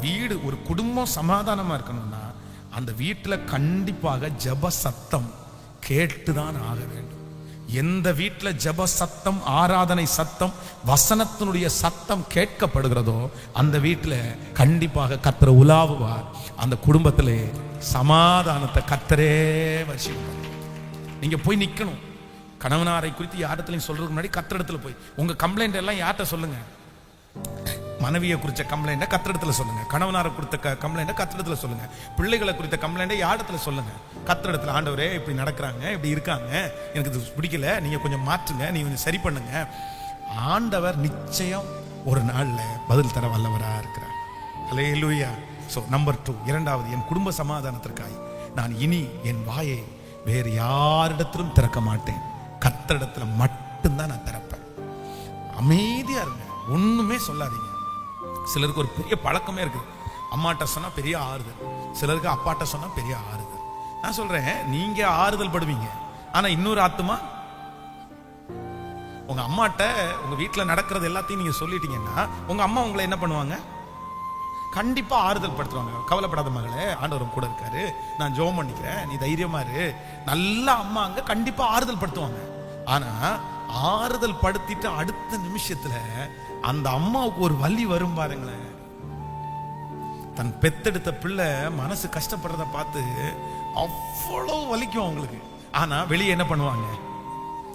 வீடு ஒரு குடும்பம் சமாதானமா இருக்கணும்னா அந்த வீட்டுல கண்டிப்பாக ஜெப சத்தம் கேட்டுதான் ஆக வேண்டும். எந்த வீட்டுல ஜெப சத்தம், ஆராதனை சத்தம், வசனத்தினுடைய சத்தம் கேட்கப்படுகிறதோ அந்த வீட்டுல கண்டிப்பாக கர்த்தர் உலாவுவார். அந்த குடும்பத்திலே சமாதானத்தை கர்த்தரே வசிப்பார். நீங்க போய் நிக்கணும். கணவனாரை குறித்து யாரிடத்துலையும் சொல்றதுக்கு முன்னாடி கர்த்தரிடத்துல போய் உங்க கம்ப்ளைண்ட் எல்லாம் யார்கிட்ட சொல்லுங்க. மனைவியை குறித்த கம்ப்ளைண்ட கர்த்தரிடத்துல சொல்லுங்க. கணவனாரை குறித்த கம்ப்ளைண்ட கர்த்தரிடத்துல சொல்லுங்க. பிள்ளைகளை குறித்த கம்ப்ளைண்ட யாரிடத்துல சொல்லுங்க. கர்த்தரிடத்துல, ஆண்டவரே இப்படி நடக்கிறாங்க, இப்படி இருக்காங்க, எனக்கு இது பிடிக்கல, நீங்க கொஞ்சம் மாற்றுங்க, நீங்க கொஞ்சம் சரி பண்ணுங்க. ஆண்டவர் நிச்சயம் ஒரு நாள்ல பதில் தர வல்லவரா இருக்கிறார். அல்லேலூயா. சோ நம்பர் 2, இரண்டாவது, என் குடும்ப சமாதானத்திற்காய் நான் இனி என் வாயை வேறு யாரிடத்திலும் திறக்க மாட்டேன். கர்த்தரிடத்துல மட்டும்தான் நான் திறப்பேன். அமைதியா இருங்க, ஒண்ணுமே சொல்லாதீங்க. சிலருக்கு ஒரு பெரிய பழக்கமே இருக்கு. அம்மாட்ட சொன்னா பெரிய ஆறுதல், சிலருக்கு அப்பாட்ட சொன்னா பெரிய ஆறுதல். நான் சொல்றேன், நீங்க ஆறுதல் படுவீங்க, ஆனா இன்னொரு ஆத்துமா உங்க அம்மாட்ட உங்க வீட்டுல நடக்கிறது எல்லாத்தையும் நீங்க சொல்லிட்டீங்கன்னா உங்க அம்மா உங்களை என்ன பண்ணுவாங்க? கண்டிப்பா ஆறுதல் படுத்துவாங்க. கவலைப்படாத மகளே, ஆண்டவர் கூட இருக்காரு, நான் ஜெபம் பண்ணிக்கிறேன், நீ தைரியமா இரு. நல்ல அம்மா அங்க கண்டிப்பா ஆறுதல் படுத்துவாங்க. ஆனா ஆறுதல் படுத்திட்டு அடுத்த நிமிஷத்துல அந்த அம்மாவுக்கு ஒரு வலி வரும் பாருங்களேன். தன் பெத்தெடுத்த பிள்ளை மனசு கஷ்டப்படுறத பார்த்து அவ்வளவு வலிக்கும் அவங்களுக்கு. ஆனா வெளியே என்ன பண்ணுவாங்க?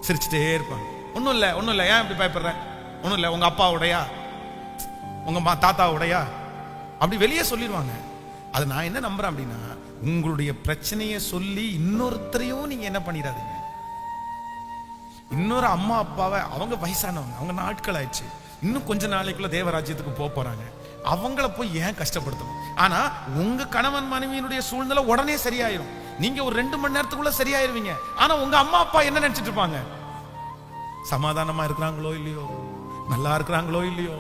சிரிச்சுட்டே இருப்பாங்க. ஒண்ணும் இல்ல, ஒண்ணும் இல்ல, ஏன் இப்படி பயப்படுற, ஒண்ணும் இல்ல, உங்க அப்பாவுடையா, உங்க தாத்தாவுடையா, அப்படி வெளியே சொல்லிடுவாங்க. அது நான் என்ன நம்புறேன் அப்படின்னா, உங்களுடைய பிரச்சனையை சொல்லி இன்னொருத்தரையும் நீங்க என்ன பண்ணிடாதீங்க. இன்னொரு அம்மா அப்பாவை, அவங்க வயசானவங்க, அவங்க நாட்கள் ஆயிடுச்சு, இன்னும் கொஞ்ச நாளைக்குள்ள தேவராஜ்யத்துக்கு போறாங்க, அவங்கள போய் ஏன் கஷ்டப்படுத்தணும்? ஆனா உங்க கணவன் மனைவியினுடைய சூழ்நிலை உடனே சரியாயிரும். நீங்க ஒரு 2 மணி நேரத்துக்குள்ள சரியாயிருவீங்க. ஆனா உங்க அம்மா அப்பா என்ன நினைச்சிட்டு இருப்பாங்க? சமாதானமா இருக்கிறாங்களோ இல்லையோ, நல்லா இருக்கிறாங்களோ இல்லையோ,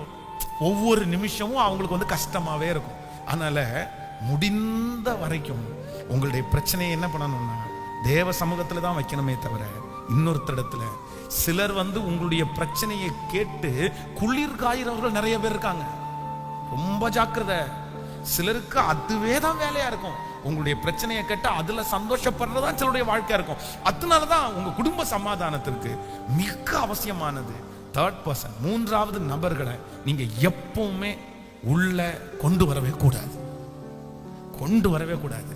ஒவ்வொரு நிமிஷமும் அவங்களுக்கு வந்து கஷ்டமாவே இருக்கும். அதனால முடிந்த வரைக்கும் உங்களுடைய பிரச்சனையை என்ன பண்ணணும்னா தேவ சமூகத்துல தான் வைக்கணுமே தவிர இன்னொருத்தரிடத்துல. சிலர் வந்து உங்களுடைய பிரச்சனையை கேட்டு குளிர் காயிறவர்கள் நிறைய பேர் இருக்காங்க. ரொம்ப ஜாக்கிரதை. சிலருக்கு அதுவே தான் வேலையா இருக்கும். உங்களுடைய பிரச்சனையை கேட்டு அதுல சந்தோஷப்படுறதா சிலருடைய வாழ்க்கையா இருக்கும். அதனாலதான் உங்க குடும்ப சமாதானத்திற்கு மிக அவசியமானது தேர்ட் பர்சன், மூன்றாவது நபர்களை நீங்க எப்பவுமே உள்ள கொண்டு வரவே கூடாது. கொண்டு வரவே கூடாது.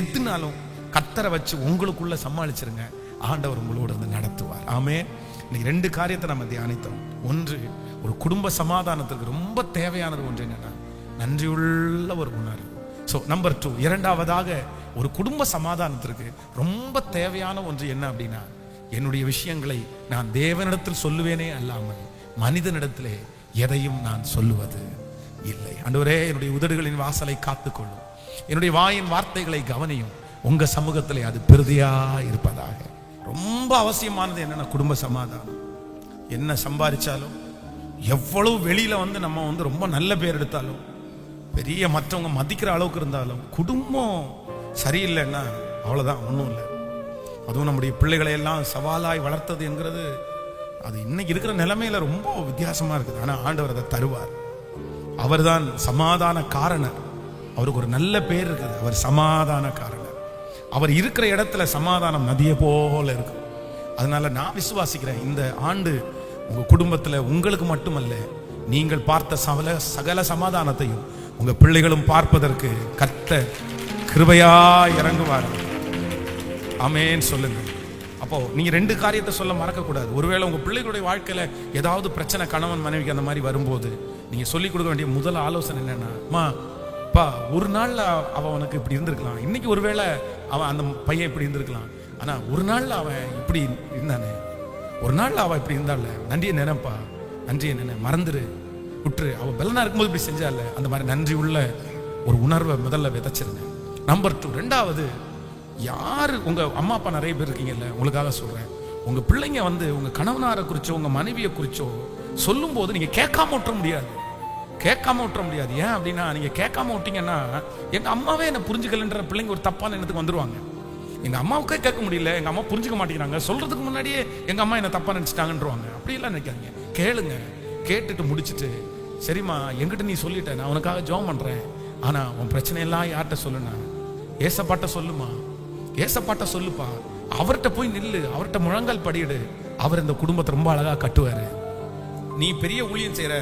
எதுனாலும் கர்த்தரை வச்சு உங்களுக்குள்ள சமாளிச்சிருங்க. ஆண்டவர் உங்களோட இருந்து நடத்துவார். ஆமே. இன்னைக்கு 2 காரியத்தை நம்ம தியானித்தோம். ஒன்று, ஒரு குடும்ப சமாதானத்திற்கு ரொம்ப தேவையானது ஒன்று என்னன்னா நன்றியுள்ள ஒரு உணர்வு. சோ நம்பர் 2, இரண்டாவதாக ஒரு குடும்ப சமாதானத்திற்கு ரொம்ப தேவையான ஒன்று என்ன அப்படின்னா, என்னுடைய விஷயங்களை நான் தேவனிடத்தில் சொல்லுவேனே அல்லாமல் மனிதனிடத்திலே எதையும் நான் சொல்லுவது இல்லை. ஆண்டவரே, என்னுடைய உதடுகளின் வாசலை காத்துக்கொள்ளும், என்னுடைய வாயின் வார்த்தைகளை கவனியும், உங்க சமூகத்திலே அது பெருதியா இருப்பதாக. ரொம்ப அவசியமானது என்னன்னா குடும்ப சமாதானம். என்ன சம்பாதிச்சாலும், எவ்வளவு வெளியில வந்து நம்ம வந்து ரொம்ப நல்ல பேர் எடுத்தாலும், பெரிய மற்றவங்க மதிக்கிற அளவுக்கு இருந்தாலும், குடும்பம் சரியில்லைன்னா அவ்வளவுதான், ஒன்றும் இல்லை. அதுவும் நம்முடைய பிள்ளைகளை எல்லாம் சவாலாய் வளர்த்தது என்கிறது அது இன்னைக்கு இருக்கிற நிலைமையில ரொம்ப வித்தியாசமா இருக்குது. ஆனா ஆண்டவர் அதை தருவார். அவர்தான் சமாதான காரணர். அவருக்கு ஒரு நல்ல பேர் இருக்குது, அவர் சமாதான காரணர். அவர் இருக்கிற இடத்துல சமாதானம் நதியை போல இருக்கும். அதனால நான் விசுவாசிக்கிறேன், இந்த ஆண்டு உங்க குடும்பத்துல உங்களுக்கு மட்டுமல்ல, நீங்கள் பார்த்த சகல சமாதானத்தையும் உங்க பிள்ளைகளும் பார்ப்பதற்கு கர்த்தர் கிருபையா இறங்குவார். ஆமென் சொல்லுங்க. அப்போ நீங்க 2 காரியத்தை சொல்ல மறக்க கூடாது. ஒருவேளை உங்க பிள்ளைகளுடைய வாழ்க்கையில ஏதாவது பிரச்சனை, கணவன் மனைவிக்கு அந்த மாதிரி வரும்போது நீங்க சொல்லிக் கொடுக்க வேண்டிய முதல் ஆலோசனை என்னன்னா, அம்மா அப்பா, ஒரு நாள்ல அவனுக்கு இப்படி இருந்திருக்கலாம், இன்னைக்கு ஒருவேளை அவன் அந்த பையன் இப்படி இருந்திருக்கலாம், ஆனா ஒரு நாள்ல அவன் இப்படி இருந்தானே, ஒரு நாள்ல அவன் இப்படி இருந்தால, நன்றியை நினைப்பா, நன்றியை நினை, மறந்துரு, விட்டுரு. அவன் பெலனா இருக்கும்போது இப்படி செஞ்சால, அந்த மாதிரி நன்றி உள்ள ஒரு உணர்வை முதல்ல விதைச்சிருங்க. நம்பர் 2, ரெண்டாவது, யாரு உங்க அம்மா அப்பா நிறைய பேர் இருக்கீங்கல்ல, உங்களுக்காக சொல்றேன், உங்க பிள்ளைங்க வந்து உங்க கணவனாரை குறிச்சோ உங்க மனைவியை குறிச்சோ சொல்லும் போது நீங்க கேட்காம விட்டுற முடியாது. கேட்காம விட்டுற முடியாது. ஏன் அப்படின்னா, நீங்க கேட்காம விட்டீங்கன்னா எங்க அம்மாவே என்ன புரிஞ்சுக்கலன்ற பிள்ளைங்க ஒரு தப்பான எண்ணத்துக்கு வந்துருவாங்க. எங்க அம்மாவுக்கே கேட்க முடியல, எங்க அம்மா புரிஞ்சுக்க மாட்டேங்கிறாங்க, சொல்றதுக்கு முன்னாடியே எங்க அம்மா என்ன தப்பா நினைச்சிட்டாங்கன்றவாங்க. அப்படி எல்லாம் நினைக்காதீங்க. கேளுங்க, கேட்டுட்டு முடிச்சுட்டு சரிம்மா என்கிட்ட நீ சொல்லிட்ட, நான் உனக்காக ஜெபம் பண்றேன். ஆனா உன் பிரச்சனை எல்லாம் யார்கிட்ட சொல்லுனா? ஏசப்பாட்ட சொல்லுமா, ஏசப்பாட்ட சொல்லுப்பா. அவர்கிட்ட போய் நில்லு, அவர்கிட்ட முழங்கால் படியிடு. அவர் இந்த குடும்பத்தை ரொம்ப அழகா கட்டுவாரு. நீ பெரிய ஊழியம் செய்யற,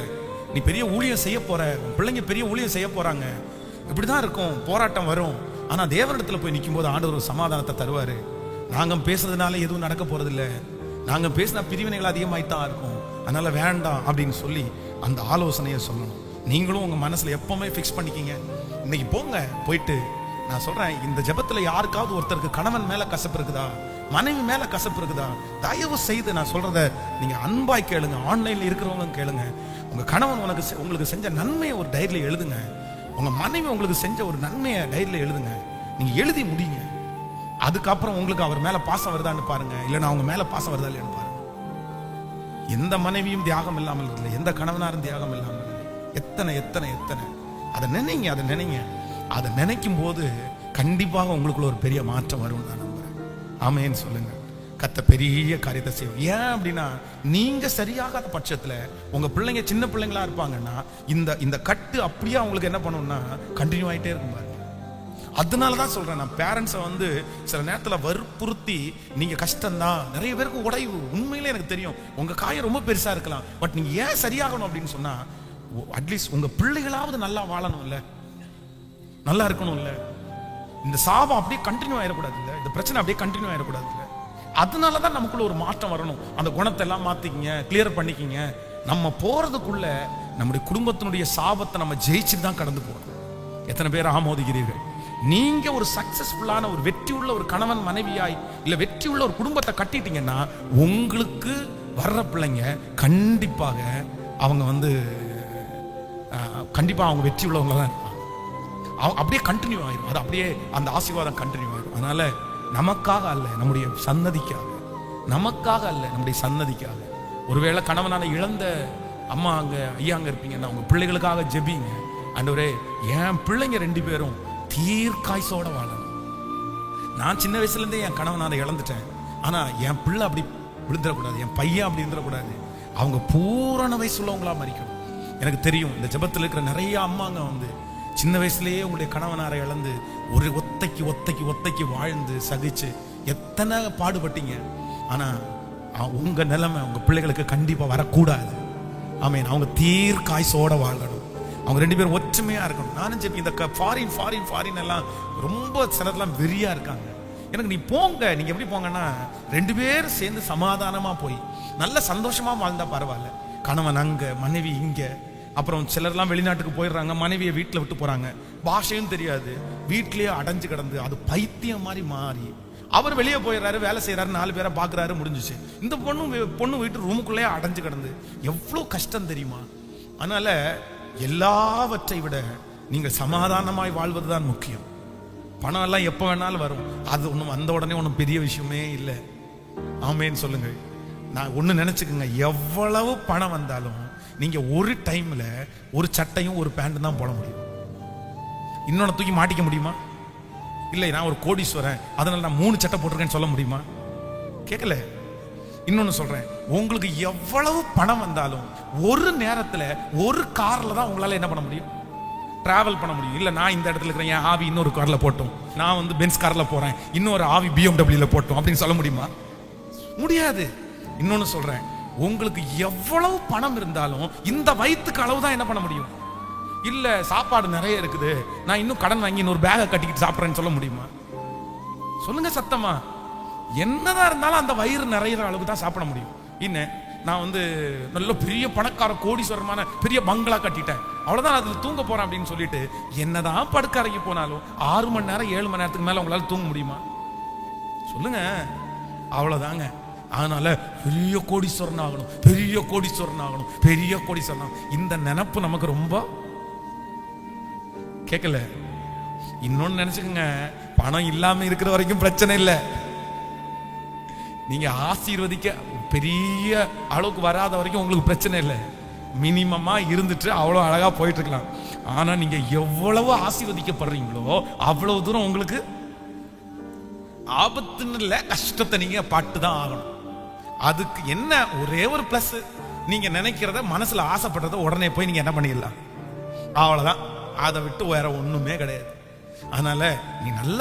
நீ பெரிய ஊழியம் செய்ய போற, உன் பிள்ளைங்க பெரிய ஊழியம் செய்ய போறாங்க. இப்படிதான் இருக்கும், போராட்டம் வரும். ஆனா தேவனிடத்துல போய் நிற்கும் போது ஆண்டவர் ஒரு சமாதானத்தை தருவாரு. நாங்க பேசுறதுனால எதுவும் நடக்க போறது இல்லை, நாங்க பேசினா பிரிவினைகள் அதிகமாயித்தான் இருக்கும், அதனால வேண்டாம் அப்படின்னு சொல்லி அந்த ஆலோசனையை சொல்லணும். நீங்களும் உங்க மனசுல எப்பவுமே ஃபிக்ஸ் பண்ணிக்கிங்க. இன்னைக்கு போங்க, போயிட்டு நான் சொல்றேன், இந்த ஜெபத்துல யாருக்காவது ஒருத்தருக்கு கணவன் மேல கசப்பு இருக்குதா, மனைவி மேல கசப்பு இருக்குதா, தயவு செய்து நான் சொல்றத நீங்க அன்பாய் கேளுங்க. ஆன்லைன்ல இருக்கிறவங்க கேளுங்க. உங்க கணவன் உங்களுக்கு செஞ்ச நன்மையை ஒரு டைரியில எழுதுங்க. உங்க மனைவி உங்களுக்கு செஞ்ச ஒரு நன்மையை டைரியில எழுதுங்க. நீங்க எழுதி முடிங்க. அதுக்கப்புறம் உங்களுக்கு அவர் மேல பாசம் வருதான்னு பாருங்க, இல்லைன்னா அவங்க மேல பாசம் வருதா இல்லையான்னு பாருங்க. எந்த மனைவியும் தியாகம் இல்லாமல் இல்லை, எந்த கணவனாரும் தியாகம் இல்லாமல் இல்லை. எத்தனை எத்தனை எத்தனை அதை நினைங்க, அதை நினைங்க. அதை நினைக்கும் போது கண்டிப்பாக உங்களுக்குள்ள ஒரு பெரிய மாற்றம் வரும் நான் நம்புறேன். ஆமேன்னு சொல்லுங்க. கத்த பெரிய காரியத்தை செய்யும். ஏன் அப்படின்னா, நீங்க சரியாகாத பட்சத்துல உங்க பிள்ளைங்க சின்ன பிள்ளைங்களா இருப்பாங்கன்னா இந்த கட்டு அப்படியே அவங்களுக்கு என்ன பண்ணும்னா கண்டினியூ ஆயிட்டே இருக்கும் பாருங்க. அதனாலதான் சொல்றேன், நான் பேரண்ட்ஸை சில நேரத்துல வற்புறுத்தி, நீங்க கஷ்டம்தான், நிறைய பேருக்கு உடைவு, உண்மையிலே எனக்கு தெரியும் உங்க காயம் ரொம்ப பெருசா இருக்கலாம், பட் நீங்க ஏன் சரியாகணும் அப்படின்னு சொன்னா, அட்லீஸ்ட் உங்க பிள்ளைகளாவது நல்லா வாழணும் இல்ல, நல்லா இருக்கணும் இல்ல, இந்த சாபம் அப்படியே கண்டினியூ ஆயிடக்கூடாது இல்ல, இந்த பிரச்சனை அப்படியே கண்டினியூ ஆயிடக்கூடாது இல்ல. அதனாலதான் நமக்குள்ள ஒரு மாற்றம் வரணும். அந்த குணத்தை எல்லாம் மாத்திக்கிங்க, கிளியர் பண்ணிக்கிங்க. நம்ம போறதுக்குள்ள நம்முடைய குடும்பத்தினுடைய சாபத்தை நம்ம ஜெயிச்சுட்டு தான் கடந்து போறோம். எத்தனை பேர் ஆமோதிக்கிறீர்கள்? நீங்க ஒரு சக்சஸ்ஃபுல்லான ஒரு வெற்றி உள்ள ஒரு கணவன் மனைவியாய் இல்ல வெற்றி உள்ள ஒரு குடும்பத்தை கட்டிட்டீங்கன்னா, உங்களுக்கு வர்ற பிள்ளைங்க கண்டிப்பாக அவங்க கண்டிப்பா அவங்க வெற்றி உள்ளவங்க தான் இருப்பாங்க. அப்படியே கண்டினியூ ஆயிரும், அது அப்படியே அந்த ஆசீர்வாதம் கண்டினியூ ஆயிரும். அதனால நமக்காக அல்ல, நம்முடைய சன்னதிக்காக, நமக்காக அல்ல, நம்முடைய சன்னதிக்காக. ஒருவேளை கணவனால இழந்த அம்மா அங்க ஐயா அங்க இருப்பீங்கன்னா, உங்க பிள்ளைகளுக்காக ஜெபிங்க. ஆண்டவரே, என் பிள்ளைங்க 2 பேரும் தீர்க்காய்சோட வாழணும். நான் சின்ன வயசுல இருந்தே என் கணவனால இழந்துட்டேன், ஆனா என் பிள்ளை அப்படி விழுந்துடக்கூடாது, என் பையன் அப்படி இருந்துடக்கூடாது. அவங்க பூரண வயசு உள்ளவங்களா மறிக்கணும். எனக்கு தெரியும், இந்த ஜெபத்தில் இருக்கிற நிறைய அம்மாங்க சின்ன வயசுலயே உங்களுடைய கணவனாரை இழந்து ஒரு ஒத்தைக்கு வாழ்ந்து சகிச்சு எத்தனை பாடுபட்டீங்க. ஆனா உங்க நிலைமை உங்க பிள்ளைகளுக்கு கண்டிப்பா வரக்கூடாது. ஆமேன். அவங்க தீர்க்காய்சோட வாழணும். அவங்க 2 பேரும் ஒற்றுமையா இருக்கணும். நானும் ஜெபி, இந்த ஃபாரின் எல்லாம் ரொம்ப சிலர்லாம் வெறியா இருக்காங்க. எனக்கு நீ போங்க, நீங்க எப்படி போங்கன்னா 2 பேரும் சேர்ந்து சமாதானமா போய் நல்ல சந்தோஷமா வாழ்ந்தா பரவாயில்ல. கணவன் அங்க, மனைவி இங்க. அப்புறம் சிலர்லாம் வெளிநாட்டுக்கு போயிடுறாங்க, மனைவியை வீட்டில் விட்டு போறாங்க, பாஷையும் தெரியாது, வீட்லயே அடைஞ்சு கிடந்து அது பைத்தியம் மாதிரி மாறி அவர் வெளியே போயிடுறாரு, வேலை செய்யறாரு, 4 பேரை பாக்குறாரு, முடிஞ்சிச்சு. இந்த பொண்ணு வீட்டு ரூமுக்குள்ளேயே அடைஞ்சு கிடந்து எவ்வளவு கஷ்டம் தெரியுமா? அதனால எல்லாவற்றை விட நீங்கள் சமாதானமாய் வாழ்வதுதான் முக்கியம். பணம் எல்லாம் எப்ப வேணாலும் வரும், அது ஒண்ணும் வந்த உடனே ஒன்றும் பெரிய விஷயமே இல்லை. ஆமேன்னு சொல்லுங்க. நான் ஒண்ணு நினைச்சுக்கோங்க, எவ்வளவு பணம் வந்தாலும் நீங்க ஒரு டைம்ல ஒரு சட்டையும் ஒரு பேண்ட் தான் போட முடியும். இன்னொன்னு தூக்கி மாட்டிக்க முடியுமா? இல்லை, நான் ஒரு கோடீஸ்வரன் அதனால நான் 3 சட்டை போட்டிருக்கேன்னு சொல்ல முடியுமா? கேட்கல. இன்னொன்னு சொல்றேன், உங்களுக்கு எவ்வளவு பணம் வந்தாலும் ஒரு நேரத்துல ஒரு கார்ல தான் உங்களால என்ன பண்ண முடியும்? டிராவல் பண்ண முடியும். இல்ல, நான் இந்த இடத்துல இருக்கிறேன், என் ஆவி இன்னொரு கார்ல போட்டோம், நான் பென்ஸ் கார்ல போறேன், இன்னொரு ஆவி BMW போட்டோம் அப்படின்னு சொல்ல முடியுமா? முடியாது. இன்னொன்னு சொல்றேன், உங்களுக்கு எவ்வளவு பணம் இருந்தாலும் இந்த வயிற்றுக்கு அளவு தான் என்ன பண்ண முடியும்? இல்ல, சாப்பாடு நிறைய இருக்குது, நான் இன்னும் கடன் வாங்கி இன்னொரு பேகை கட்டிக்கிட்டு சாப்பிட்றேன்னு சொல்ல முடியுமா? சொல்லுங்க சத்தமா. என்னதான் இருந்தாலும் அந்த வயிறு நிறைய அளவுக்கு தான் சாப்பிட முடியும். இன்னும் நான் நல்ல பெரிய பணக்கார கோடீஸ்வரமான பெரிய பங்களா கட்டிட்டேன், அவ்வளவுதான், அதுல தூங்க போறேன் அப்படின்னு சொல்லிட்டு என்னதான் படுக்க அறைக்கு போனாலும் 6 மணி நேரம் 7 மணி நேரத்துக்கு மேல உங்களால தூங்க முடியுமா? சொல்லுங்க. அவ்வளவுதாங்க. அதனால பெரிய கோடீஸ்வரன் ஆகணும், பெரிய கோடீஸ்வரன் ஆகணும், பெரிய கோடீஸ்வரன். இந்த நினைப்பு நமக்கு ரொம்ப கேட்கல. இன்னொன்னு நினைச்சுக்கோங்க, பணம் இல்லாம இருக்கிற வரைக்கும் பிரச்சனை இல்லை. நீங்க ஆசீர்வதிக்க பெரிய அளவுக்கு வராத வரைக்கும் உங்களுக்கு பிரச்சனை இல்லை. மினிமமா இருந்துட்டு அவ்வளவு அழகா போயிட்டு இருக்கலாம். ஆனா நீங்க எவ்வளவு ஆசீர்வதிக்கப்படுறீங்களோ அவ்வளவு தூரம் உங்களுக்கு ஆபத்துன்னு இல்லை, கஷ்டத்தை நீங்க பாட்டு தான் ஆகணும். அதுக்கு என்ன ஒரே ஒரு பிளஸ், நீங்க நினைக்கிறத மனசுல ஆசைப்படுறத உடனே போய் நீங்க என்ன பண்ணிடலாம், அவ்வளவுதான். அதை விட்டு வேற ஒண்ணுமே கிடையாது. அதனால நீ நல்லா